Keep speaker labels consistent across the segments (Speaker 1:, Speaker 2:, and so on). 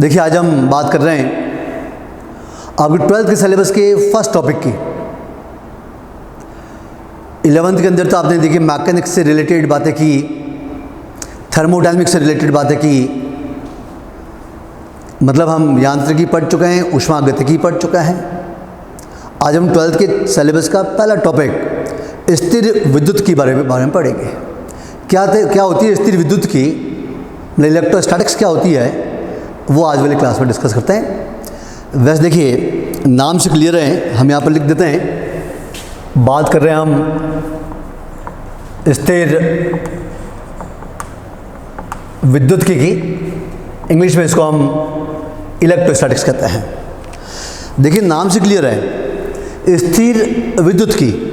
Speaker 1: देखिए आज हम बात कर रहे हैं आपके 12th के सिलेबस के फर्स्ट टॉपिक की। 11th के अंदर तो आपने देखिए मैकेनिक्स से रिलेटेड बातें की, थर्मोडायनामिक्स से रिलेटेड बातें की, मतलब हम यांत्रिकी पढ़ चुके हैं, ऊष्मागतिकी पढ़ चुके हैं। आज हम 12th के सिलेबस का पहला टॉपिक स्थिर विद्युत की बारे में पढ़ेंगे। क्या होती है स्थिर विद्युत की, मतलब इलेक्ट्रोस्टैटिक्स क्या होती है, वो आज वाली क्लास में डिस्कस करते हैं। वैसे देखिए नाम से क्लियर है, हम यहाँ पर लिख देते हैं, बात कर रहे हैं हम स्थिर विद्युत की इंग्लिश में इसको हम इलेक्ट्रोस्टैटिक्स कहते हैं। देखिए नाम से क्लियर है, स्थिर विद्युत की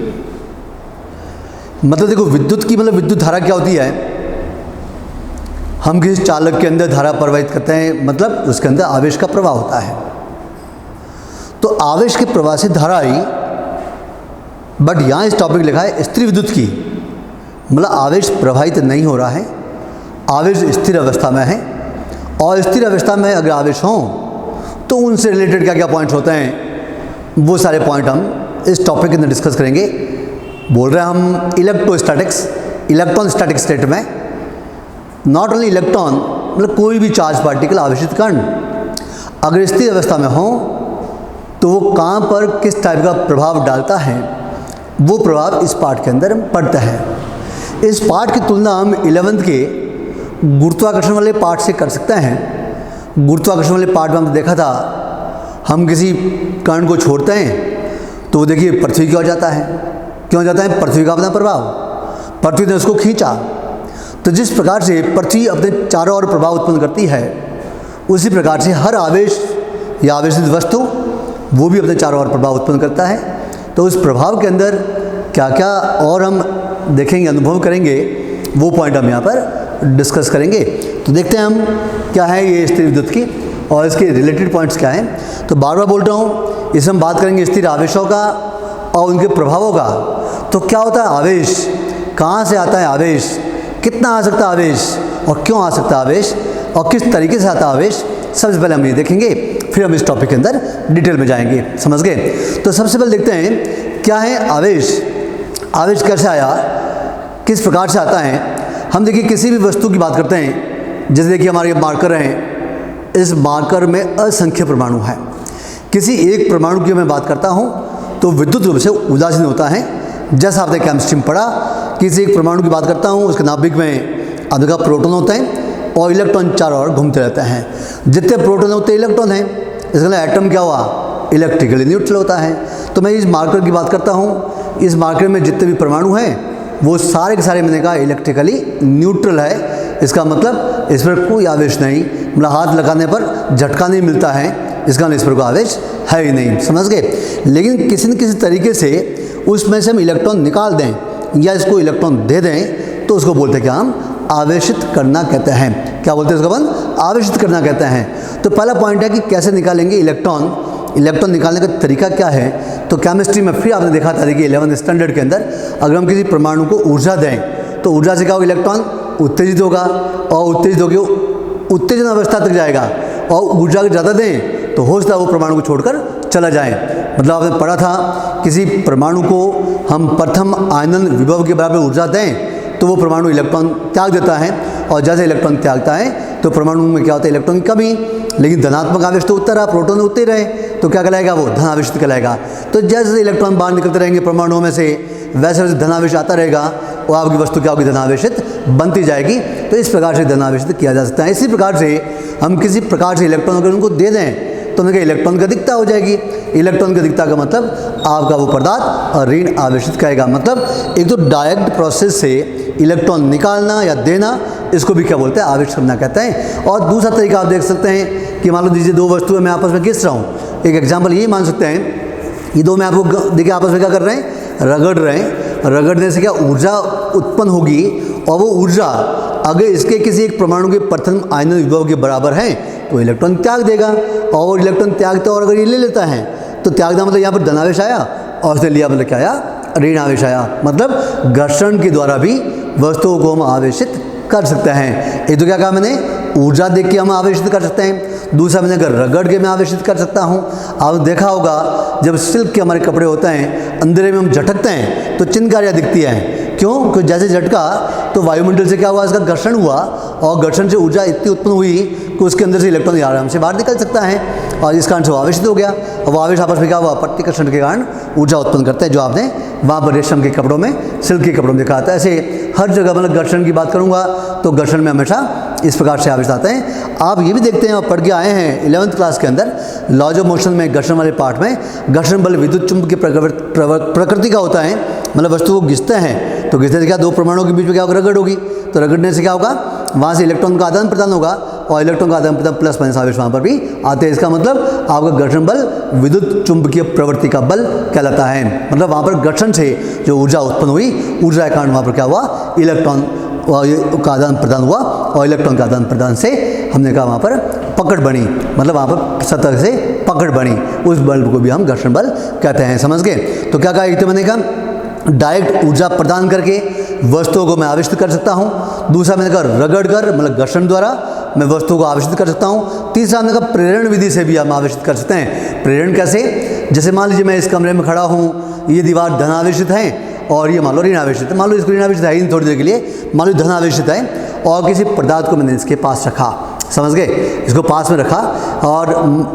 Speaker 1: मतलब देखो विद्युत की मतलब विद्युत धारा क्या होती है, हम किसी चालक के अंदर धारा प्रवाहित करते हैं, मतलब उसके अंदर आवेश का प्रवाह होता है। तो आवेश के प्रवाह से धारा आई, बट यहाँ इस टॉपिक लिखा है स्थिर विद्युत की, मतलब आवेश प्रवाहित नहीं हो रहा है, आवेश स्थिर अवस्था में है। और स्थिर अवस्था में अगर आवेश हो तो उनसे रिलेटेड क्या क्या पॉइंट्स होते हैं, वो सारे पॉइंट हम इस टॉपिक के अंदर डिस्कस करेंगे। बोल रहे हैं हम इलेक्ट्रोस्टैटिक्स, इलेक्ट्रॉन स्टैटिक स्टेट में, नॉट ओनली इलेक्ट्रॉन मतलब कोई भी चार्ज पार्टिकल आवेशित कण अगर स्थिर अवस्था में हो तो वो कहाँ पर किस टाइप का प्रभाव डालता है, वो प्रभाव इस पार्ट के अंदर पड़ता है। इस पार्ट की तुलना हम 11th के गुरुत्वाकर्षण वाले पार्ट से कर सकते हैं। गुरुत्वाकर्षण वाले पार्ट में हमने देखा था, हम किसी कण को छोड़ते हैं तो देखिए पृथ्वी की ओर जाता है। क्यों जाता है? पृथ्वी का अपना प्रभाव, पृथ्वी ने उसको खींचा। तो जिस प्रकार से पृथ्वी अपने चारों ओर प्रभाव उत्पन्न करती है, उसी प्रकार से हर आवेश या आवेशित वस्तु वो भी अपने चारों ओर प्रभाव उत्पन्न करता है। तो उस प्रभाव के अंदर क्या क्या और हम देखेंगे, अनुभव करेंगे, वो पॉइंट हम यहाँ पर डिस्कस करेंगे। तो देखते हैं हम क्या है ये स्थिर विद्युत की और इसके रिलेटेड पॉइंट्स क्या हैं। तो बार बार बोल रहा हूँ, इसमें हम बात करेंगे स्थिर आवेशों का और उनके प्रभावों का। तो क्या होता है आवेश, कहाँ से आता है आवेश, कितना आ सकता है आवेश और क्यों आ सकता है आवेश और किस तरीके से आता है आवेश, सबसे पहले हम ये देखेंगे, फिर हम इस टॉपिक के अंदर डिटेल में जाएंगे। समझ गए? तो सबसे पहले देखते हैं क्या है आवेश, आवेश कैसे आया, किस प्रकार से आता है। हम देखिए किसी भी वस्तु की बात करते हैं, जैसे देखिए हमारे मार्कर हैं, इस मार्कर में असंख्य परमाणु हैं। किसी एक परमाणु की मैं बात करता हूँ तो विद्युत रूप से उदासीन होता है। जैसा आपने केमिस्ट्री में पढ़ा, किसी एक परमाणु की बात करता हूँ, उसके नाभिक में अनगा प्रोटॉन होते हैं और इलेक्ट्रॉन चारों ओर घूमते रहते हैं। जितने प्रोटॉन होते हैं इलेक्ट्रॉन हैं, इसका मतलब एटम क्या हुआ, इलेक्ट्रिकली न्यूट्रल होता है। तो मैं इस मार्कर की बात करता हूँ, इस मार्कर में जितने भी परमाणु हैं वो सारे के सारे मैंने कहा इलेक्ट्रिकली न्यूट्रल है। इसका मतलब इस पर कोई आवेश नहीं, मतलब हाथ लगाने पर झटका नहीं मिलता है, इसका मतलब इस पर कोई आवेश है ही नहीं। समझ गए? लेकिन किसी न किसी तरीके से उसमें से हम इलेक्ट्रॉन निकाल दें या इसको इलेक्ट्रॉन दे दें तो उसको बोलते हैं क्या, हम आवेशित करना कहते हैं। क्या बोलते हैं उसको? अपन आवेशित करना कहते हैं। तो पहला पॉइंट है कि कैसे निकालेंगे इलेक्ट्रॉन, इलेक्ट्रॉन निकालने का तरीका क्या है। तो केमिस्ट्री में फिर आपने देखा था, देखिए 11th स्टैंडर्ड के अंदर अगर हम किसी परमाणु को ऊर्जा दें तो ऊर्जा से क्या होगा, इलेक्ट्रॉन उत्तेजित होगा और उत्तेजित होकर उत्तेजन अवस्था तक जाएगा, और ऊर्जा ज़्यादा दें तो हो सकता है वो परमाणु को छोड़कर चला जाए। मतलब आपने पढ़ा था किसी परमाणु को हम प्रथम आयनन विभव के बराबर ऊर्जा दें तो वो परमाणु इलेक्ट्रॉन त्याग देता है, और जैसे इलेक्ट्रॉन त्यागता है तो परमाणु में क्या होता है, इलेक्ट्रॉन की कमी। लेकिन धनात्मक आवेश तो उत्तर रहा, प्रोटॉन उत्तर रहे, तो क्या कहलाएगा, वो धन आवेशित कहलाएगा। तो जैसे जैसे इलेक्ट्रॉन बाहर निकलते रहेंगे परमाणुओं में से, वैसे वैसे धनावेश आता रहेगा और आपकी वस्तु क्या होगी, धनावेशित बनती जाएगी। तो इस प्रकार से धनावेशित किया जा सकता है। इसी प्रकार से हम किसी प्रकार से इलेक्ट्रॉन अगर उनको दे दें तो उनके इलेक्ट्रॉन की अधिकता हो जाएगी। इलेक्ट्रॉन की अधिकता का मतलब आपका वो पदार्थ ऋण आवेशित करेगा। मतलब एक तो डायरेक्ट प्रोसेस से इलेक्ट्रॉन निकालना या देना, इसको भी क्या बोलते हैं, आवेश करना कहते हैं। और दूसरा तरीका आप देख सकते हैं कि मान लो दीजिए दो वस्तुएं मैं आपस में घिस रहा हूँ, एक एग्जाम्पल ये मान सकते हैं, ये दो मैं आपको देखिए आपस में क्या कर रहे हैं, रगड़ रहे हैं। रगड़ने से क्या ऊर्जा उत्पन्न होगी, और वो ऊर्जा अगर इसके किसी एक परमाणु के प्रथम आयनन विभव के बराबर है तो इलेक्ट्रॉन त्याग देगा, और इलेक्ट्रॉन त्यागता और अगर ये ले लेता है तो त्यागना मतलब यहाँ पर धनावेश आया और उसने लिया मतलब क्या आया, ऋण आवेश आया। मतलब घर्षण के द्वारा भी वस्तुओं को हम आवेशित कर सकते हैं। ये तो क्या कहा मैंने, ऊर्जा देख के हम आवेशित कर सकते हैं। दूसरा मैंने अगर रगड़ के मैं आवेशित कर सकता हूँ। आप देखा होगा जब सिल्क के हमारे कपड़े होते हैं, अंधेरे में हम झटकते हैं तो चिनगारियाँ दिखती हैं। क्यों? क्योंकि जैसे झटका तो वायुमंडल से क्या हुआ, इसका घर्षण हुआ और घर्षण से ऊर्जा इतनी उत्पन्न हुई कि उसके अंदर से इलेक्ट्रॉन आराम से बाहर निकल सकता है और इस कारण से वो आवेशित हो गया। और वो आवेश आपस में क्या हुआ, प्रतिकर्षण के कारण ऊर्जा उत्पन्न करते हैं, जो आपने वहाँ पर रेशम के कपड़ों में, सिल्क के कपड़ों में देखा था। ऐसे हर जगह मतलब घर्षण की बात करूँगा तो घर्षण में हमेशा इस प्रकार से आवेश आते हैं। आप ये भी देखते हैं और पढ़ के आए हैं 11th क्लास के अंदर लॉज ऑफ मोशन में घर्षण वाले पार्ट में, घर्षण बल विद्युत चुंबकीय प्रकृति का होता है। मतलब वस्तु को घिसते हैं तो घिसने से क्या, दो परमाणुओं के बीच में क्या होगा, रगड़ होगी। तो रगड़ने से क्या होगा, वहाँ से इलेक्ट्रॉन का आदान प्रदान होगा और इलेक्ट्रॉन का आदान प्रदान प्लस माइनस आवेश वहाँ पर भी आते हैं। इसका मतलब आपका घर्षण बल विद्युत चुंबकीय प्रवृत्ति का बल कहलाता है। मतलब वहाँ पर घर्षण से जो ऊर्जा उत्पन्न हुई, ऊर्जा के कारण वहाँ पर क्या हुआ, इलेक्ट्रॉन का आदान प्रदान हुआ और इलेक्ट्रॉन का आदान प्रदान से हमने कहा वहाँ पर पकड़ बनी। मतलब वहाँ पर सतह से पकड़ बनी, उस बल को भी हम घर्षण बल कहते हैं। समझ गए? तो क्या कहा, एक तो मैंने कहा डायरेक्ट ऊर्जा प्रदान करके वस्तुओं को मैं आवेशित कर सकता हूँ। दूसरा मैंने कहा रगड़ कर, मतलब घर्षण द्वारा मैं वस्तुओं को आवेशित कर सकता हूँ। तीसरा मैंने कहा प्रेरण विधि से भी हम आवेशित कर सकते हैं। प्रेरण कैसे? जैसे मान लीजिए मैं इस कमरे में खड़ा हूँ, ये दीवार धनावेशित है और ये मान लो ऋणावेशित है। मान लो इसको ऋणावेशित है ही थोड़ी देर के लिए, मान लो धनावेशित है और किसी पदार्थ को मैंने इसके पास रखा, समझ गए, इसको पास में रखा और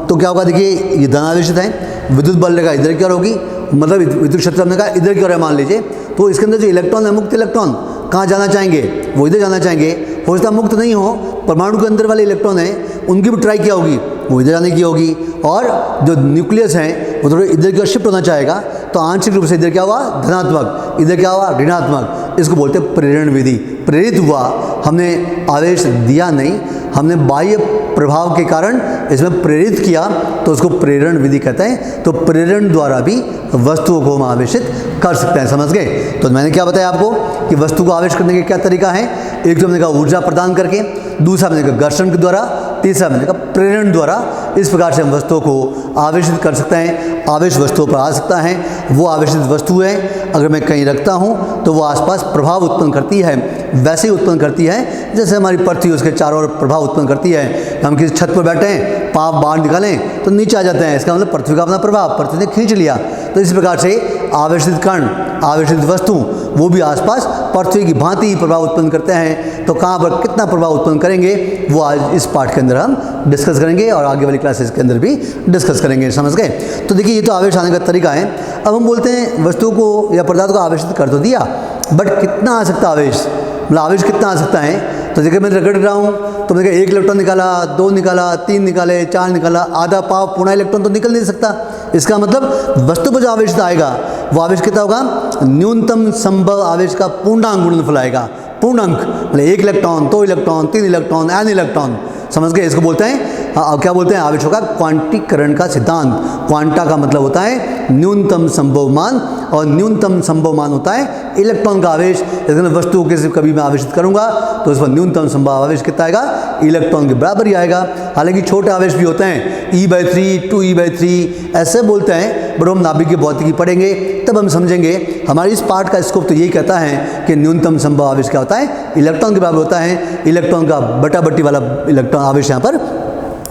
Speaker 1: तो क्या होगा, देखिए ये धनावेशित है, विद्युत बल लगा इधर की ओर होगी, मतलब विद्युत क्षेत्र हमने कहा इधर की ओर है मान लीजिए। तो इसके अंदर जो इलेक्ट्रॉन है, मुक्त इलेक्ट्रॉन कहाँ जाना चाहेंगे, वो इधर जाना चाहेंगे। हो सकता मुक्त नहीं हो, परमाणु के अंदर वाले इलेक्ट्रॉन हैं उनकी भी ट्राई किया होगी, वो इधर जाने की होगी। और जो न्यूक्लियस है वो थोड़ा इधर की ओर शिफ्ट होना चाहेगा, तो आंशिक रूप से इधर क्या हुआ, धनात्मक, इधर क्या हुआ, ऋणात्मक। इसको बोलते हैं प्रेरण विधि। प्रेरित हुआ, हमने आवेश दिया नहीं, हमने बाह्य प्रभाव के कारण इसमें प्रेरित किया, तो उसको प्रेरण विधि कहते हैं। तो प्रेरण द्वारा भी वस्तुओं को हम आवेशित कर सकते हैं। समझ गए? तो मैंने क्या बताया आपको कि वस्तु को आवेश करने के क्या तरीका है। एक तो मैंने कहा ऊर्जा प्रदान करके, दूसरा मैंने कहा घर्षण के द्वारा, तीसरा मैंने कहा प्रेरण द्वारा। इस प्रकार से हम वस्तुओं को आवेशित कर सकते हैं। आवेश वस्तुओं पर आ सकता है, वो आवेशित वस्तु है, अगर मैं कहीं रखता हूँ तो वो आसपास प्रभाव उत्पन्न करती है। वैसे ही उत्पन्न करती है जैसे हमारी पृथ्वी उसके चारों ओर प्रभाव उत्पन्न करती है। हम किसी छत पर बैठे हैं, पाँव बाहर निकालें तो नीचे आ जाते हैं, इसका मतलब पृथ्वी का अपना प्रभाव, पृथ्वी ने खींच लिया। तो इस प्रकार से आवेशित कण, आवेशित वस्तु वो भी आसपास पृथ्वी की भांति ही प्रभाव उत्पन्न करते हैं। तो कहाँ पर कितना प्रभाव उत्पन्न करेंगे वो आज इस पाठ के अंदर हम डिस्कस करेंगे और आगे वाली क्लासेस के अंदर भी डिस्कस करेंगे। समझ गए? तो देखिए ये तो आवेश आने का तरीका है। अब हम बोलते हैं वस्तु को या पदार्थ को आवेशित कर तो दिया, बट कितना आ सकता आवेश, मतलब आवेश कितना आ सकता है। तो देखिए मैं रगड़ रहा हूँ तो मैंने कहा 1 इलेक्ट्रॉन निकाला, 2 निकाला, 3 निकाले, 4 निकाला, आधा पाव पूर्ण इलेक्ट्रॉन तो निकल नहीं सकता। इसका मतलब वस्तु पर जो आवेश आएगा वो आवेश कितना होगा, न्यूनतम संभव आवेश का पूर्णांक गुणनफल आएगा। पूर्णांक मतलब 1 electron, 2 electron, 3 electron, n electron. समझ गए? इसको बोलते हैं क्या बोलते हैं, आवेशों का क्वांटीकरण का सिद्धांत। क्वांटा का मतलब होता है न्यूनतम संभव मान और न्यूनतम संभव मान होता है इलेक्ट्रॉन का आवेश। जैसे वस्तु को कभी मैं आवेशित करूंगा तो उस पर न्यूनतम संभव आवेश कितना आएगा, इलेक्ट्रॉन के बराबर ही आएगा। हालांकि छोटे आवेश भी होते हैं, e/3, 2e/3 ऐसे बोलते हैं, बट हम नाभिक की भौतिकी पढ़ेंगे तब हम समझेंगे। हमारे इस पार्ट का स्कोप तो यही कहता है कि न्यूनतम संभव आवेश क्या होता है, इलेक्ट्रॉन के बराबर होता है। इलेक्ट्रॉन का बटाबटी वाला इलेक्ट्रॉन आवेश यहाँ पर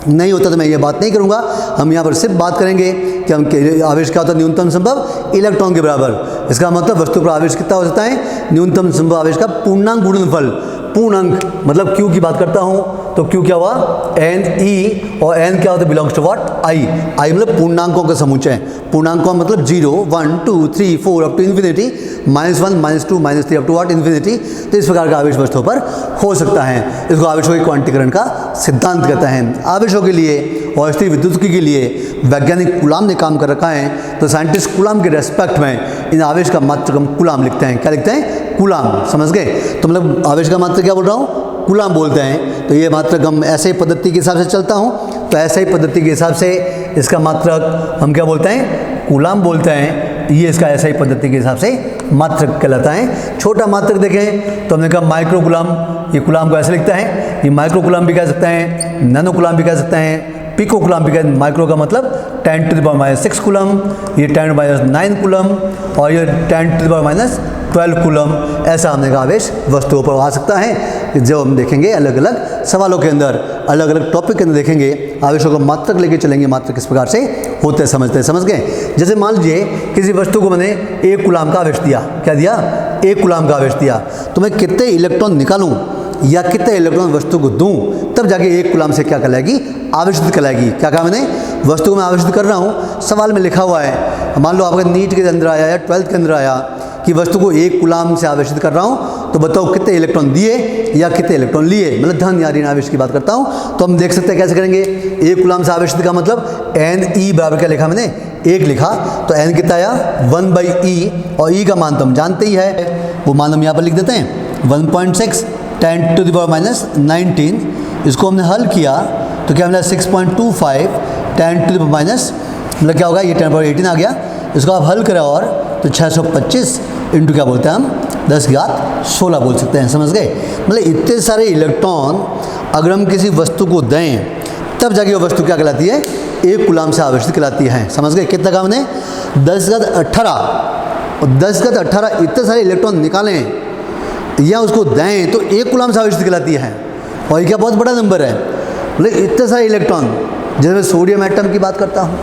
Speaker 1: नहीं होता, तो मैं ये बात नहीं करूँगा। हम यहाँ पर सिर्फ बात करेंगे कि हम आवेश क्या होता है, न्यूनतम संभव इलेक्ट्रॉन के बराबर। इसका मतलब वस्तु पर आवेश कितना हो सकता है, न्यूनतम संभव आवेश का पूर्णांक गुणनफल। पूर्णांक मतलब Q की बात करता हूँ तो Q क्या हुआ, NE, और N क्या होता है, बिलोंग्स टू व्हाट, I मतलब पूर्णांकों का समुच्चय। पूर्णांकों मतलब 0, 1, 2, 3, 4 up to infinity, -1, -2, -3 up to what, infinity. तो इस प्रकार का आवेश वस्तुओं पर हो सकता है। इसको आवेशों के क्वांटीकरण का सिद्धांत कहता है। आवेशों के लिए और स्थिर विद्युत्की के लिए वैज्ञानिक कूलाम ने काम कर रखा है। तो साइंटिस्ट कूलाम के रेस्पेक्ट में इन आवेश का मात्रकम कूलाम लिखते हैं। क्या लिखते हैं, कूलाम। समझ गए? तो मतलब आवेश का मात्र क्या बोल रहा हूँ, कूलाम बोलते हैं। तो ये मात्रक हम ऐसे ही पद्धति के हिसाब से चलता हूँ, तो ऐसे ही पद्धति के हिसाब से इसका मात्रक हम क्या बोलते हैं, कूलाम बोलते हैं। ये इसका ऐसा ही पद्धति के हिसाब से मात्रक कहलाता है। छोटा मात्रक देखें तो हमने कहा माइक्रो कूलाम, ये कूलाम को ऐसे लिखता है। ये माइक्रो कूलाम भी कह सकते हैं, नैनो कूलाम भी कह सकते हैं, पिको कूलाम भी कहते हैं। माइक्रो का मतलब 10⁻⁻6 कूलम, ये 10⁻9 कूलम और ये 10⁻12 कूलम। ऐसा हमने कहा आवेश वस्तुओं पर आ सकता है। कि जब हम देखेंगे अलग अलग सवालों के अंदर, अलग अलग टॉपिक के अंदर देखेंगे आवेशों को मात्रक लेके चलेंगे, मात्रक किस प्रकार से होते हैं समझते हैं, समझ गए। जैसे मान लीजिए किसी वस्तु को मैंने 1 कूलाम का आवेश दिया, क्या दिया, 1 कूलाम का आवेश दिया, तो मैं कितने इलेक्ट्रॉन निकालूं या कितने इलेक्ट्रॉन वस्तु को दूं, तब जाके 1 कूलाम से क्या कहलाएगी, आवेशित कहलाएगी। क्या कहा मैंने, वस्तु को मैं आवेशित कर रहा हूँ, सवाल में लिखा हुआ है, मान लो आपका नीट के अंदर आया या 12th के अंदर आया कि वस्तु को 1 कूलाम से आवेशित कर रहा हूँ, तो बताओ कितने इलेक्ट्रॉन दिए या कितने इलेक्ट्रॉन लिए, मतलब धन या ऋण आवेश की बात करता हूँ। तो हम देख सकते हैं कैसे करेंगे, 1 कूलाम से आवेशित का मतलब Ne बराबर क्या लिखा मैंने, 1 लिखा, तो N कितना आया 1/E, और E का मान तो हम जानते ही है, वो मान हम यहाँ पर लिख देते हैं 1.6 10⁻⁻19। इसको हमने हल किया तो क्या मिला 6.25 10⁻, मतलब क्या होगा, ये 10⁻18 आ गया। इसको आप हल करें और तो 625 इंटू क्या बोलते हैं हम 10⁻16 बोल सकते हैं, समझ गए। मतलब इतने सारे इलेक्ट्रॉन अगर हम किसी वस्तु को दें तब जाके वो वस्तु क्या कहलाती है, 1 कूलाम से आवेशित कहलाती है, समझ गए। कितना का हमने 10⁻18, और 10⁻18 इतने सारे इलेक्ट्रॉन निकालें या उसको दें तो 1 कूलाम से आवेशित कहलाती है, और ये क्या बहुत बड़ा नंबर है, मतलब इतने सारे इलेक्ट्रॉन। जैसे मैं सोडियम एटम की बात करता हूँ,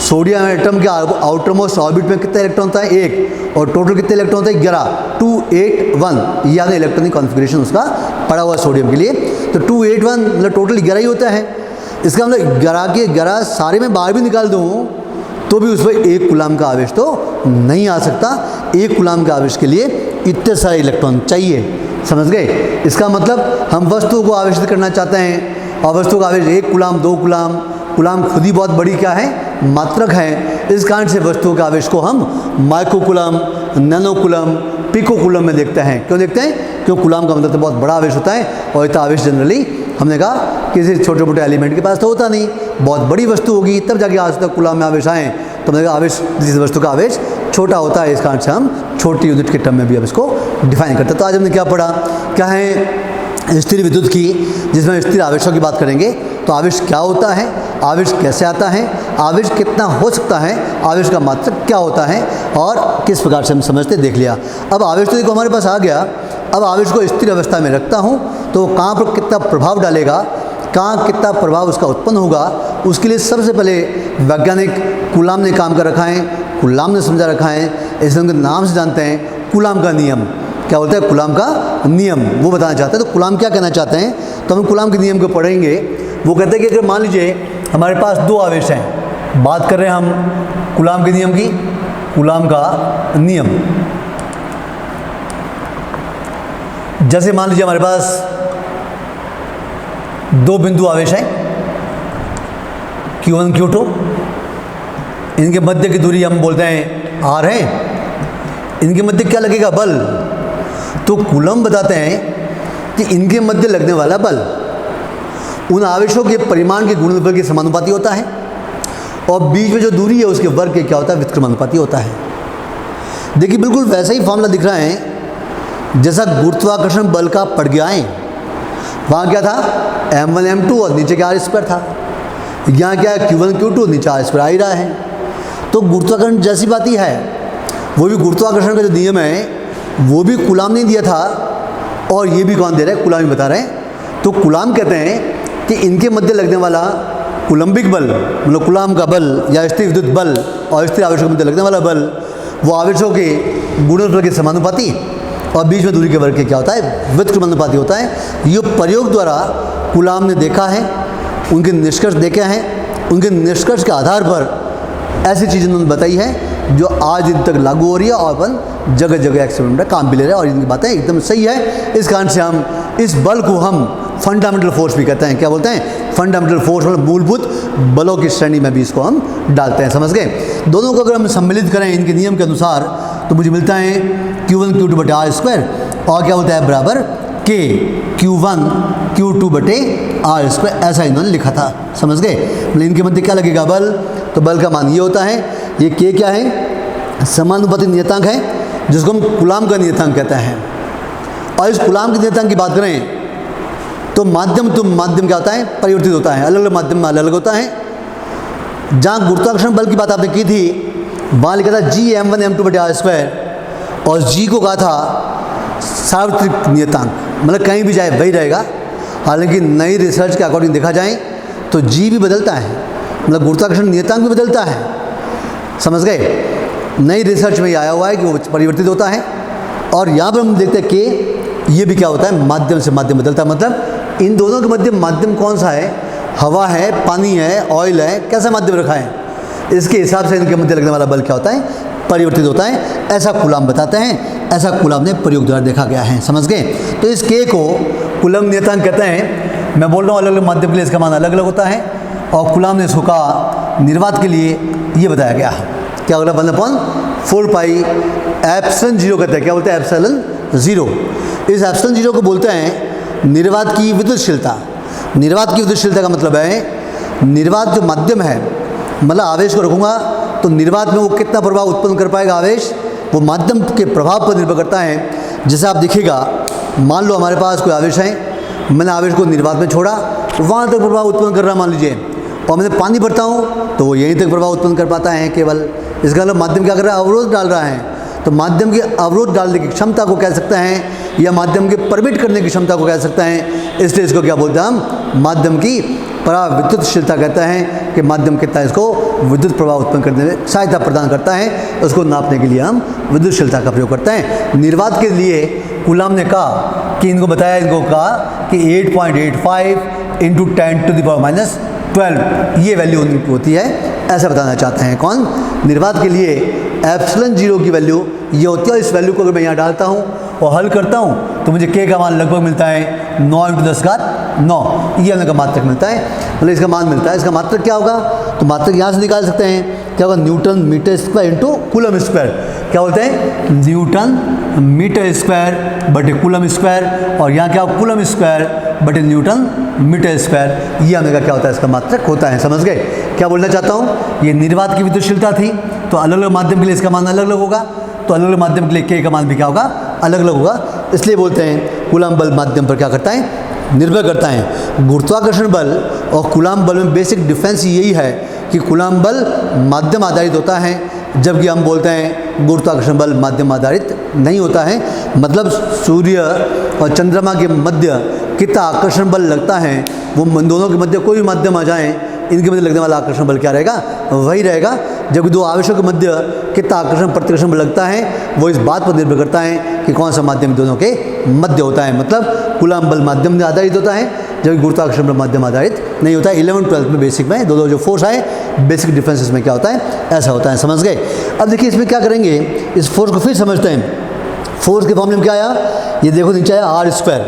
Speaker 1: सोडियम एटम के आउटर मोस्ट ऑर्बिट में कितने इलेक्ट्रॉन होता है, 1, और टोटल कितने इलेक्ट्रॉन होते हैं 11, 281, ये आगे इलेक्ट्रॉनिक कॉन्फ़िगरेशन उसका पड़ा हुआ सोडियम के लिए। तो 281 मतलब टोटल 11 ही होता है। इसका मतलब 11 के 11 सारे में बाहर भी निकाल दूँ तो भी उस पर 1 कूलाम का आवेश तो नहीं आ सकता। 1 कूलाम का आवेश के लिए इतने सारे इलेक्ट्रॉन चाहिए, समझ गए। इसका मतलब हम वस्तु को आवेशित करना चाहते हैं और वस्तु का आवेश 1 कूलाम 2 कूलाम, कूलाम खुद ही बहुत बड़ी क्या है, मात्रक है। इस कारण से वस्तुओं के आवेश को हम micro coulomb, nano coulomb, pico coulomb में देखते हैं। क्यों देखते हैं, क्योंकि कूलाम का मतलब तो बहुत बड़ा आवेश होता है, और इतना आवेश जनरली हमने कहा किसी छोटे मोटे एलिमेंट के पास तो होता नहीं, बहुत बड़ी वस्तु होगी तब जाके आज तक कूलाम में आवेश आए। तो हमने कहा आवेश, जिस वस्तु का आवेश छोटा होता है, इस कारण से हम छोटी यूनिट के टर्म में भी अब इसको डिफाइन करते हैं। तो आज हमने क्या पढ़ा, क्या है स्थिर विद्युत की, जिसमें स्थिर आवेशों की बात करेंगे। तो आवेश क्या होता है, आवेश कैसे आता है, आवेश कितना हो सकता है, आवेश का मात्रक क्या होता है, और किस प्रकार से हम समझते देख लिया। अब आवेश तो देखो हमारे पास आ गया, अब आवेश को स्थिर अवस्था में रखता हूँ तो कहाँ पर कितना प्रभाव डालेगा, कहाँ कितना प्रभाव उसका उत्पन्न होगा, उसके लिए सबसे पहले वैज्ञानिक कूलाम ने काम कर रखा है, कूलाम ने समझा रखा है, इसे उनके नाम से जानते हैं कूलाम का नियम। क्या बोलते हैं, कूलाम का नियम, वो बताना चाहते हैं। तो कूलाम क्या कहना चाहते हैं, तो हम कूलाम के नियम को पढ़ेंगे। वो कहते हैं कि अगर मान लीजिए हमारे पास 2 आवेश हैं, बात कर रहे हैं हम कूलाम के नियम की, कूलाम का नियम। जैसे मान लीजिए हमारे पास 2 बिंदु आवेश हैं Q1 Q2, इनके मध्य की दूरी हम बोलते हैं R है, इनके मध्य क्या लगेगा, बल। तो कूलम बताते हैं कि इनके मध्य लगने वाला बल उन आवेशों के परिमाण के गुणनफल के समानुपाती होता है, और बीच में जो दूरी है उसके वर्ग के क्या होता है, व्युत्क्रमानुपाती होता है। देखिए बिल्कुल वैसा ही फॉर्मूला दिख रहा है जैसा गुरुत्वाकर्षण बल का पड़ गया है। वहाँ क्या था, m1 m2 और नीचे क्या r² था, यहाँ क्या है Q1 Q2, नीचे r² आ ही रहा है। तो गुरुत्वाकर्षण जैसी बात ही है, वो भी गुरुत्वाकर्षण का जो नियम है वो भी कूलाम ने दिया था, और ये भी कौन दे रहा है, कूलाम ही बता रहे हैं। तो कूलाम कहते हैं कि इनके मध्य लगने वाला कूलम्बिक बल, मतलब कूलाम का बल या स्थिर विद्युत बल और स्थिर आवेशों के मध्य लगने वाला बल, वो आवेशों के गुणनफल के समानुपाती और बीच में दूरी के वर्ग के क्या होता है, व्युत्क्रमानुपाती होता है। ये प्रयोग द्वारा कूलाम ने देखा है, उनके निष्कर्ष देखे हैं, उनके निष्कर्ष के आधार पर ऐसी चीज़ें उन्होंने बताई है जो आज दिन तक लागू हो रही है, और अपन जगह जगह एक्सपेरिमेंट में काम भी ले रहे हैं, और इनकी बातें एकदम सही है। इस कारण से हम इस बल को हम फंडामेंटल फोर्स भी कहते हैं। क्या बोलते हैं, फंडामेंटल फोर्स, मतलब मूलभूत बलों की श्रेणी में भी इसको हम डालते हैं, समझ गए। दोनों को अगर हम सम्मिलित करें इनके नियम के अनुसार तो मुझे मिलता है Q1 Q2 बटे r², और क्या होता है बराबर K Q1 Q2 बटे r², ऐसा इन्होंने लिखा था, समझ गए। मतलब इनके मध्य क्या लगेगा, बल। तो बल का मान ये होता है, ये K क्या है, समानुपाती नियतांक है, जिसको हम कूलाम का नियतांक कहते हैं। और इस कूलाम के नियतांक की बात करें तो माध्यम क्या होता है, परिवर्तित होता है, अलग अलग माध्यम में अलग अलग होता है। जहाँ गुरुत्वाकर्षण बल की बात आपने की थी, वहाँ लिखा था G m1 m2 बटे r², और G को कहा था सार्वत्रिक नियतांक, मतलब कहीं भी जाए वही रहेगा। हालांकि नई रिसर्च के अकॉर्डिंग देखा जाए तो जी भी बदलता है, मतलब गुरुत्वाकर्षण नियतांक भी बदलता है, समझ गए। नई रिसर्च में ये आया हुआ है कि वो परिवर्तित होता है। और यहाँ पर हम देखते हैं कि ये भी क्या होता है, माध्यम से माध्यम बदलता है। मतलब इन दोनों के मध्य माध्यम कौन सा है, हवा है, पानी है, ऑयल है, कैसा माध्यम रखा है, इसके हिसाब से इनके मध्य लगने वाला बल क्या होता है, परिवर्तित होता है। ऐसा कूलाम बताते हैं, ऐसा कूलाम ने प्रयोग द्वारा देखा गया है, समझ गए। तो इस के को कूलाम नियतांक कहते हैं। मैं बोल रहा हूँ अलग अलग माध्यम के लिए इसका मान अलग अलग होता है। और कूलाम ने इसको कहा निर्वात के लिए ये बताया गया क्या होगा, 1/4 पाई एप्सिलॉन 0 कहते हैं। क्या बोलते हैं, एप्सिलॉन 0। इस एप्सिलॉन 0 को बोलते हैं निर्वात की विद्युतशीलता। निर्वात की विद्युतशीलता का मतलब है निर्वात जो माध्यम है, मतलब आवेश को रखूँगा तो निर्वात में वो कितना प्रभाव उत्पन्न कर पाएगा आवेश, वो माध्यम के प्रभाव पर निर्भर करता है। जैसे आप देखिएगा, मान लो हमारे पास कोई आवेश है, मैंने आवेश को निर्वात में छोड़ा, वहाँ तक प्रभाव उत्पन्न कर रहा मान लीजिए, और मैंने पानी भरता हूँ तो वो यहीं तक प्रभाव उत्पन्न कर पाता है केवल। इसका मतलब माध्यम क्या कर रहा है, अवरोध डाल रहा है। तो माध्यम के अवरोध डालने की क्षमता को कह सकते हैं, या माध्यम के परमिट करने की क्षमता को कह सकते हैं। इसलिए इसको क्या बोलते हैं हम, माध्यम की पराविद्युतशीलता कहते हैं कि माध्यम कितना इसको विद्युत प्रभाव उत्पन्न करने में सहायता प्रदान करता है। उसको नापने के लिए हम विद्युतशीलता का प्रयोग करते हैं। निर्वात के लिए कूलाम ने कहा कि इनको बताया, इनको कहा कि 8.85 × 10⁻12 ये वैल्यू उनकी होती है, ऐसा बताना चाहते हैं। कौन, निर्वात के लिए एप्सिलॉन 0 की वैल्यू ये होती है। इस वैल्यू को अगर मैं यहाँ डालता हूँ और हल करता हूँ तो मुझे के का मान लगभग मिलता है 9 × 10⁹ ये हमने का मात्रक मिलता है, मतलब इसका मान मिलता है। इसका मात्रक क्या होगा, तो मात्रक यहाँ से निकाल सकते हैं। क्या होगा, newton metre square into coulomb square. क्या बोलते हैं, न्यूटन मीटर स्क्वायर बटे कूलम स्क्वायर, और यहाँ क्या होगा, कूलम स्क्वायर बटे न्यूटन मीटर स्क्वायर। ये हमने का क्या होता है, इसका मात्रक होता है, समझ गए। क्या बोलना चाहता हूँ, ये निर्वात की विद्युतशीलता थी, तो अलग अलग माध्यम के लिए इसका मान अलग अलग होगा, तो अलग अलग माध्यम के लिए के का मान भी क्या होगा, अलग अलग होगा। इसलिए बोलते हैं कूलाम बल माध्यम पर क्या करता है, निर्भर करता है। गुरुत्वाकर्षण बल और कूलाम बल में बेसिक डिफरेंस यही है कि कूलाम बल माध्यम आधारित होता है, जबकि हम बोलते हैं गुरुत्वाकर्षण बल माध्यम आधारित नहीं होता है। मतलब सूर्य और चंद्रमा के मध्य कितना आकर्षण बल लगता है, वो दोनों के मध्य कोई भी माध्यम आ जाए, इनके मध्य लगने वाला आकर्षण बल क्या रहेगा, वही रहेगा। जबकि दो आवेशों के मध्य कितना आकर्षण प्रतिकर्षण बल लगता है, वो इस बात पर निर्भर करता है कि कौन सा माध्यम दोनों के मध्य होता है। मतलब कूलाम बल माध्यम आधारित होता है, जबकि गुरुत्वाकर्षण बल माध्यम आधारित नहीं होता है। 11th-12th में बेसिक में दो जो फोर्स आए, बेसिक डिफरेंसेस में क्या होता है, ऐसा होता है, समझ गए। अब देखिए इसमें क्या करेंगे, इस फोर्स को फिर समझते हैं। फोर्स के फॉर्मूले में क्या आया, ये देखो नीचे आया r²,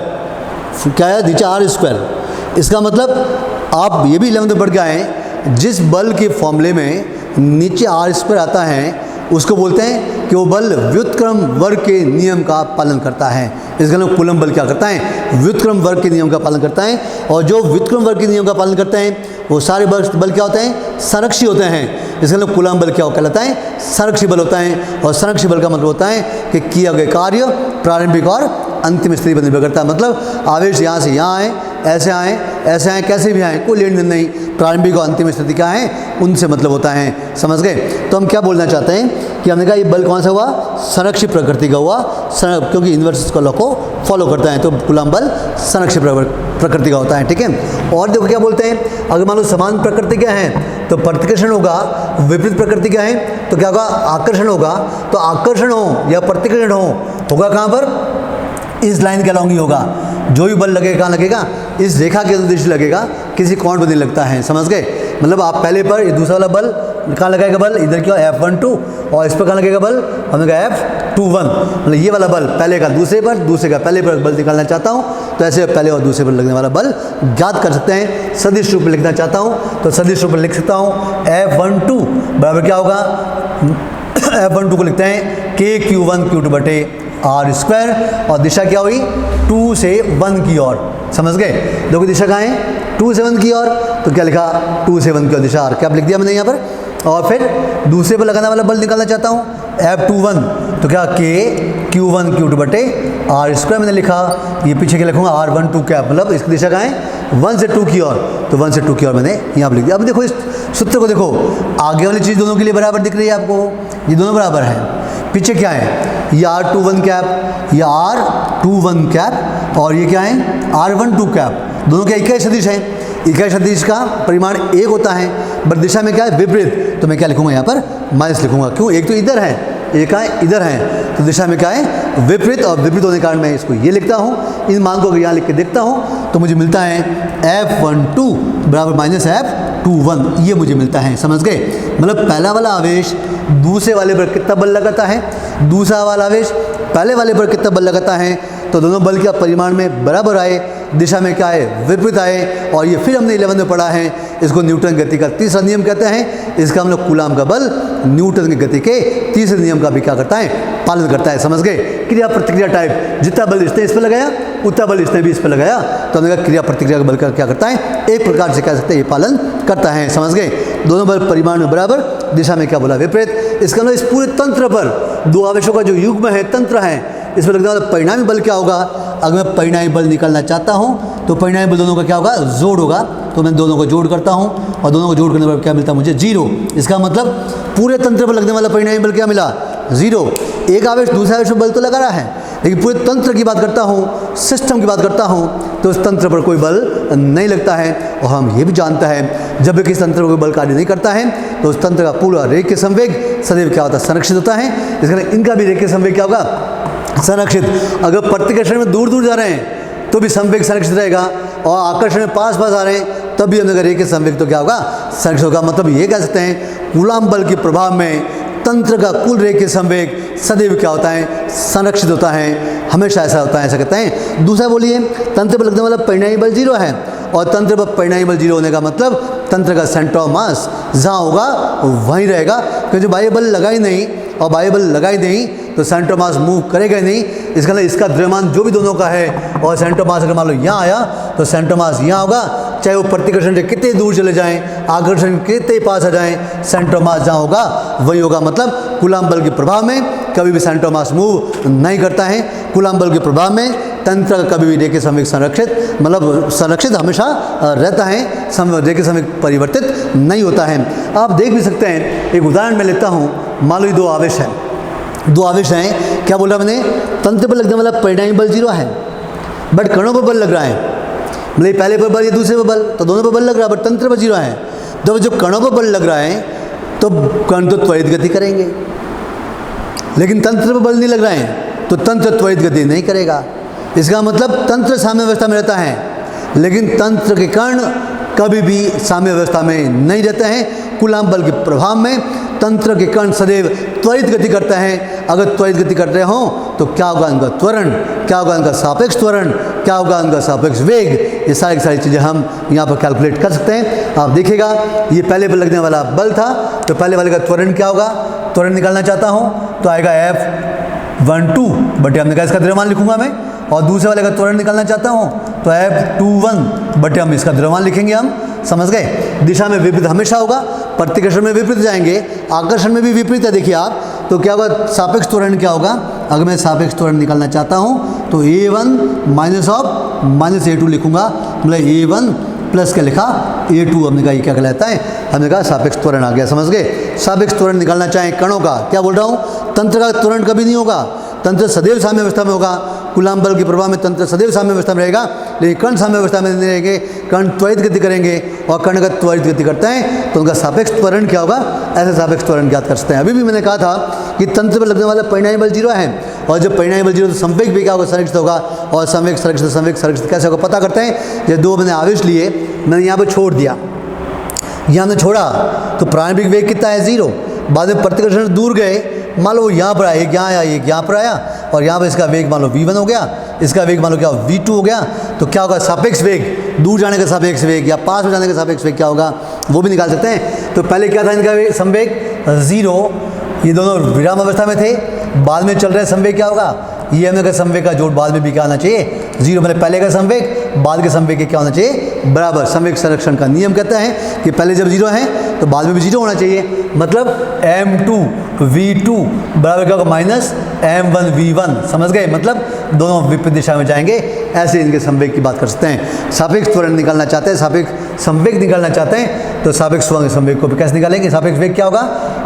Speaker 1: क्या आया नीचे r²। इसका मतलब आप ये भी 11th में पढ़ के आए, जिस बल के फॉर्मूले में नीचे r² आता है उसको बोलते हैं कि वो बल व्युत्क्रम वर्ग के नियम का पालन करता है। इसका मतलब कूलम बल क्या करता है, व्युत्क्रम वर्ग के नियम का पालन करता है। और जो व्युत्क्रम वर्ग के नियम का पालन करते हैं वो सारे बल क्या होते हैं, संरक्षी होते हैं। इसका मतलब कूलम बल क्या कहलाता है, संरक्षी बल होता है। और संरक्षी बल का मतलब होता है कि किया गया कार्य प्रारंभिक और अंतिम स्थिति पर निर्भर करता है। मतलब आवेश यहाँ से यहाँ आए, ऐसे आए, कैसे भी आए, कोई लेन देन नहीं, प्रारंभिक और अंतिम स्थिति क्या है, उनसे मतलब होता है, समझ गए। तो हम क्या बोलना चाहते हैं कि हमने कहा ये बल कौन सा हुआ, संरक्षी प्रकृति का हुआ, क्योंकि इन्वर्स लॉ को फॉलो करता है, तो कूलम बल संरक्षी प्रकृति का होता है, ठीक है। और देखो क्या बोलते हैं, अगर मान लो समान प्रकृति क्या है तो प्रतिकर्षण होगा, विपरीत प्रकृति क्या है तो क्या होगा, आकर्षण होगा। तो आकर्षण हो या प्रतिकर्षण होगा कहाँ पर, इस लाइन के अलॉन्ग ही होगा। जो भी बल लगेगा कहाँ लगेगा, इस रेखा के अनुदिश लगेगा, किसी कोण पर नहीं लगता है, समझ गए। मतलब आप पहले पर ये दूसरा वाला बल कहाँ लगाएगा, बल इधर क्या F12, और इस पर कहाँ लगेगा बल, हमने कहा F21। मतलब ये वाला बल पहले का दूसरे पर, दूसरे का पहले पर बल निकालना चाहता हूँ तो ऐसे पहले और दूसरे पर लगने वाला बल ज्ञात कर सकते हैं। सदिश रूप में लिखना चाहता हूँ तो सदिश रूप में लिख सकता हूँ, F12 बराबर क्या होगा, F12 को लिखते हैं KQ1 Q2 बटे r², और दिशा क्या हुई 2 से 1 की ओर, समझ गए। देखो दिशा कहाँ है, 2 से 1 की ओर, तो क्या लिखा 2 से 1 की ओर दिशा r, क्या लिख दिया मैंने यहाँ पर। और फिर दूसरे पर लगाने वाला बल निकालना चाहता हूँ F21, तो क्या KQ1 Q2 बटे r² मैंने लिखा। ये पीछे क्या लिखूँगा R12 क्या, मतलब इसकी दिशा कहाँ है 1 से 2 की ओर, तो 1 से 2 की ओर मैंने यहाँ पर लिख दिया। अब देखो इस सूत्र को देखो, आगे वाली चीज़ दोनों के लिए बराबर दिख रही है आपको, ये दोनों बराबर हैं। पीछे क्या है, ये R21 कैप, ये R21 कैप, और ये क्या है R12 कैप। दोनों के इकाई सदिश है, इकाई सदिश का परिमाण एक होता है, बट दिशा में क्या है विपरीत। तो मैं क्या लिखूंगा यहाँ पर माइनस लिखूंगा, क्यों, एक तो इधर है, एक इधर है, तो दिशा में क्या है विपरीत, और विपरीत होने के कारण मैं इसको ये लिखता हूँ। इन मान को अगर यहाँ लिख के देखता हूँ तो मुझे मिलता है F12 बराबर माइनस F21, ये मुझे मिलता है। समझ गए, मतलब पहला वाला आवेश दूसरे वाले पर कितना बल लगाता है, दूसरा वाला आवेश पहले वाले पर कितना बल लगाता है, तो दोनों बल के परिमाण में बराबर आए, दिशा में क्या है विपरीत आए। और ये फिर हमने 11 में पढ़ा है, इसको न्यूटन गति का तीसरा नियम कहते हैं। इसका हम लोग कूलाम का बल न्यूटन की गति के तीसरे नियम का भी क्या करता है, पालन करता है। समझ गए, क्रिया प्रतिक्रिया टाइप, जितना बल इसने इस पर लगाया उतना बल इसने भी इस पर लगाया, तो हमने कहा क्रिया प्रतिक्रिया का बल का क्या करता है, एक प्रकार से कह सकते हैं ये पालन करता है। समझ गए, दोनों बल परिमाण में बराबर, दिशा में क्या बोला विपरीत। इसका मतलब इस पूरे तंत्र पर दो आवेशों का जो युग्म है, तंत्र है, इस पर लगने वाला परिणामी बल क्या होगा। अगर मैं परिणामी बल निकालना चाहता हूँ तो परिणामी बल दोनों का क्या होगा, जोड़ होगा। तो मैं दोनों को जोड़ करता हूँ और दोनों को जोड़ करने पर क्या मिलता है मुझे, 0। इसका मतलब पूरे तंत्र पर लगने वाला परिणामी बल क्या मिला, 0। एक आवेश दूसरे आवेश पर बल तो लगा रहा है, लेकिन पूरे तंत्र की बात करता हूँ, सिस्टम की बात करता हूँ, तो उस तंत्र पर कोई बल नहीं लगता है। और हम ये भी जानते हैं जब भी किसी तंत्र पर कोई बल कार्य नहीं करता है तो उस तंत्र का पूरा रेखीय संवेग सदैव क्या होता है, संरक्षित होता है। इसलिए इनका भी रेखीय संवेग क्या होगा, संरक्षित। अगर प्रतिकर्षण में दूर दूर जा रहे हैं तो भी संवेग संरक्षित रहेगा, और आकर्षण में पास पास आ रहे हैं तब भी हमने रेखीय संवेग तो क्या होगा, संरक्षित होगा। मतलब ये कह सकते हैं कूलाम बल के प्रभाव में तंत्र का कुल रेखीय संवेग सदैव क्या होता है, संरक्षित होता है, हमेशा ऐसा होता है, ऐसा कहते हैं। दूसरा बोलिए, तंत्र पर लगने वाला परिणामी बल 0 है, और तंत्र पर परिणामी बल 0 होने का मतलब तंत्र का सेंटर ऑफ मास जहाँ होगा वहीं रहेगा, क्योंकि जो बाह्य बल लगा ही नहीं और बाह्य बल लगा ही नहीं तो सेंटर ऑफ मास मूव करेगा ही नहीं। इसका मतलब इसका द्रव्यमान जो भी दोनों का है, और सेंटर ऑफ मास अगर मान लो यहाँ आया तो सेंटर ऑफ मास यहाँ होगा, चाहे वो प्रतिकर्षण से कितने दूर चले जाएं, आकर्षण कितने पास आ जाएं, सेंटर ऑफ मास जहाँ होगा वही होगा। मतलब कूलाम बल के प्रभाव में कभी भी सेंटर ऑफ मास मूव नहीं करता है। कूलाम बल के प्रभाव में तंत्र का कभी भी रेखीय संवेग संरक्षित, मतलब संरक्षित हमेशा रहता है, रेखीय संवेग परिवर्तित नहीं होता है। आप देख भी सकते हैं, एक उदाहरण मैं लेता हूँ। मान लो 2 आवेश हैं, 2 आवेश हैं, क्या बोला मैंने, तंत्र पर लगने वाला परिणामी बल 0 है, बट कणों पर बल लग रहा है। मतलब पहले पर बल, ये दूसरे पर बल, तो दोनों पर बल लग रहा है, बट तंत्र पर 0 है। तो जब कणों पर बल लग रहा है तो कण तो त्वरित गति करेंगे, लेकिन तंत्र पर बल नहीं लग रहा है तो तंत्र त्वरित गति नहीं करेगा। इसका मतलब तंत्र साम्य अवस्था में रहता है, लेकिन तंत्र के कण कभी भी साम्य अवस्था में नहीं रहते हैं। कूलाम बल के प्रभाव में तंत्र के कण सदैव त्वरित गति करते हैं। अगर त्वरित गति कर रहे हों तो क्या होगा उनका त्वरण, क्या होगा उनका सापेक्ष त्वरण, क्या होगा उनका सापेक्ष वेग। ये सारी चीज़ें हम यहाँ पर कैलकुलेट कर सकते हैं। आप देखिएगा, ये पहले पर लगने वाला बल था, तो पहले वाले का त्वरण क्या होगा, त्वरण निकालना चाहता हूँ तो आएगा F12 बटे हमने कहा इसका द्रव्यमान लिखूंगा मैं, और दूसरे वाले का त्वरण निकालना चाहता हूँ तो F21 बटे हम इसका द्रव्यमान लिखेंगे। हम समझ गए, दिशा में विपरीत हमेशा होगा, प्रतिकर्षण में विपरीत जाएंगे, आकर्षण में भी विपरीत है। देखिए आप, तो क्या होगा, सापेक्ष त्वरण क्या होगा, अगर मैं सापेक्ष त्वरण निकालना चाहता हूँ तो A1 minus of minus A2 लिखूंगा। मतलब A1 प्लस क्या लिखा, A2। हमने कहा ये क्या कहलाता है, हमने कहा सापेक्ष त्वरण आ गया। समझ गए, सापेक्ष त्वरण निकालना चाहें कणों का, क्या बोल रहा हूँ, तंत्र का त्वरण कभी नहीं होगा, तंत्र सदैव साम्य अवस्था में होगा। कूलाम बल के प्रभाव में तंत्र सदैव साम्य अवस्था में रहेगा, लेकिन कण साम्य अवस्था में नहीं रहेंगे, कण त्वरित गति करेंगे, और कण अगर त्वरित गति करते हैं तो उनका सापेक्ष त्वरण क्या होगा, ऐसे सापेक्ष त्वरण ज्ञात कर सकते हैं। अभी भी मैंने कहा था कि तंत्र पर लगने वाला परिणामी बल 0 है, और जब परिणामी बल 0 तो संवेग भी क्या होगा, संरक्षित होगा, और संवेग संरक्षित कैसे होगा पता करते हैं। जब 2 मैंने आवेश लिए, मैंने यहाँ पर छोड़ दिया, यहाँ ने छोड़ा तो प्रारंभिक वेग कितना है, 0। बाद में प्रतिकर्षण दूर गए, मान लो यहाँ पर आया, एक यहाँ आया, एक यहाँ पर आया, और यहाँ पर इसका वेग मान लो V1 हो गया, इसका वेग मान लो क्या V2 हो गया, तो क्या होगा, सापेक्ष वेग, दूर जाने का सापेक्ष वेग या पास हो जाने का सापेक्ष वेग क्या होगा, वो भी निकाल सकते हैं। तो पहले क्या था इनका संवेग 0, ये दोनों विराम अवस्था में थे, बाद में चल रहे संवेग क्या होगा, ये हमने कहा संवेग का जोड़ बाद में भी क्या आना चाहिए, 0। मतलब पहले का संवेग बाद के संवेग क्या होना चाहिए, बराबर संवेग संरक्षण का नियम कहता है कि पहले जब जीरो है तो बाद में भी जीरो होना चाहिए, मतलब m2v2 बराबर क्या होगा माइनस m1v1, समझ गए, मतलब दोनों विपरीत दिशा में जाएंगे। ऐसे इनके संवेग की बात कर सकते हैं। सापेक्ष त्वरण निकालना चाहते हैं, सापेक्ष संवेग निकालना चाहते हैं तो सापेक्ष संवेग को भी कैसे निकालेंगे? सापेक्ष वेग क्या होगा?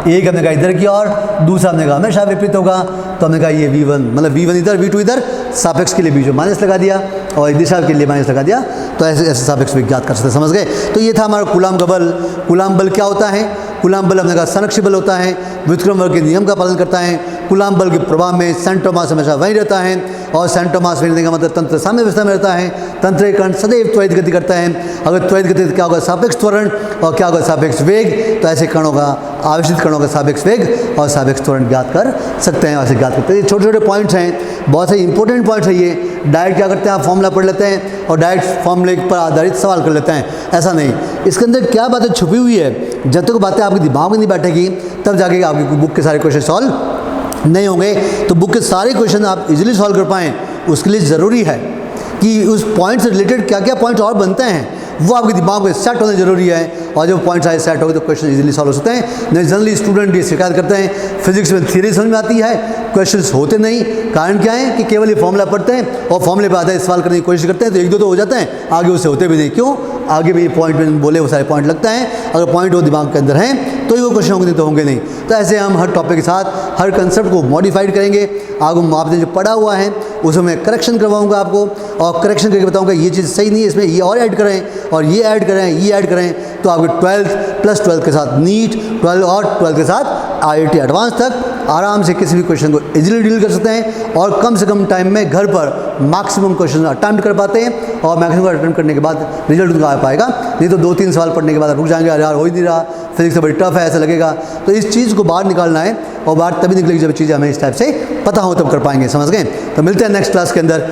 Speaker 1: एक हमने कहा इधर की और दूसरा हमने कहा हमेशा विपरीत होगा, तो हमने कहा ये v1 मतलब v1 इधर v2 इधर, सापेक्ष के लिए बीच में माइनस लगा दिया और एक दिशा के लिए माइनस लगा दिया, तो ऐसे ऐसे सापेक्ष वेग ज्ञात कर सकते हैं, समझ गए। तो ये था हमारा कूलाम का बल। कूलाम बल क्या होता है? कूलाम बल हमने कहा संरक्षी बल होता है, व्युत्क्रम बल के नियम का पालन करता है। कूलाम बल के प्रभाव में सेंटर ऑफ मास हमेशा वहीं रहता है और सेंटर ऑफ मास वहीं रहने का मतलब तंत्र साम्य अवस्था में रहता है। तंत्र कण सदैव त्वरित गति करता है। अगर त्वरित गति क्या होगा? सापेक्ष त्वरण, और क्या होगा? सापेक्ष वेग। तो ऐसे कणों का, आवेशित कणों का सापेक्ष वेग और सापेक्ष त्वरण ज्ञात कर सकते हैं, ऐसे ज्ञात करते हैं। ये छोटे छोटे पॉइंट्स हैं, बहुत से इंपॉर्टेंट पॉइंट्स है ये। डायरेक्ट क्या करते हैं, आप फॉर्मूला पढ़ लेते हैं और डायरेक्ट फॉर्मूले पर आधारित सवाल कर लेते हैं, ऐसा नहीं। इसके अंदर क्या बातें छुपी हुई है, जब तक बातें आपके दिमाग में नहीं बैठेगी तब जाके आपकी बुक के सारे क्वेश्चन सॉल्व नहीं होंगे। तो बुक के सारे क्वेश्चन आप इजीली सॉल्व कर पाएँ, उसके लिए ज़रूरी है कि उस पॉइंट से रिलेटेड क्या क्या पॉइंट्स और बनते हैं वो आपके दिमाग में सेट होना जरूरी है, और जब पॉइंट्स आए सेट हो गए तो क्वेश्चन इजीली सॉल्व हो सकते हैं। नहीं जनरली स्टूडेंट ये शिकायत करते हैं फिजिक्स में थ्योरी समझ में आती है, क्वेश्चंस होते नहीं। कारण क्या है कि केवल ये फॉर्मूला पढ़ते हैं और फॉर्मूले पर आधारित सवाल करने की कोशिश करते हैं, तो एक दो तो हो जाते हैं, आगे उससे होते भी नहीं। क्यों? आगे भी पॉइंट में बोले वो सारे पॉइंट लगता है, अगर पॉइंट वो दिमाग के अंदर हैं तो ही वो क्वेश्चन होंगे, नहीं तो होंगे नहीं। तो ऐसे हम हर टॉपिक के साथ हर कंसेप्ट को मॉडिफाइड करेंगे। आगे आपने जो पढ़ा हुआ है उसमें मैं करेक्शन करवाऊंगा आपको, और करेक्शन करके बताऊंगा ये चीज़ सही नहीं है, इसमें ये और ऐड करें और ये ऐड करें, ये ऐड करें, तो आपके 12th प्लस 12th के साथ नीट, 12 और 12 के साथ IIT एडवांस तक आराम से किसी भी क्वेश्चन को इजीली डील कर सकते हैं, और कम से कम टाइम में घर पर मैक्सिमम क्वेश्चन अटेम्प्ट कर पाते हैं, और मैक्सिमम अटेम्प्ट करने के बाद रिजल्ट उनका आ पाएगा। नहीं तो 2-3 सवाल पढ़ने के बाद रुक जाएंगे, यार हो ही नहीं रहा, फिजिक्स तो बड़ी टफ है, ऐसा लगेगा। तो इस चीज़ को बाहर निकालना है, और बाहर तभी निकलेगी जब चीज़ें हमें इस टाइप से पता हो, तब कर पाएंगे, समझ गए। तो मिलते हैं नेक्स्ट क्लास के अंदर।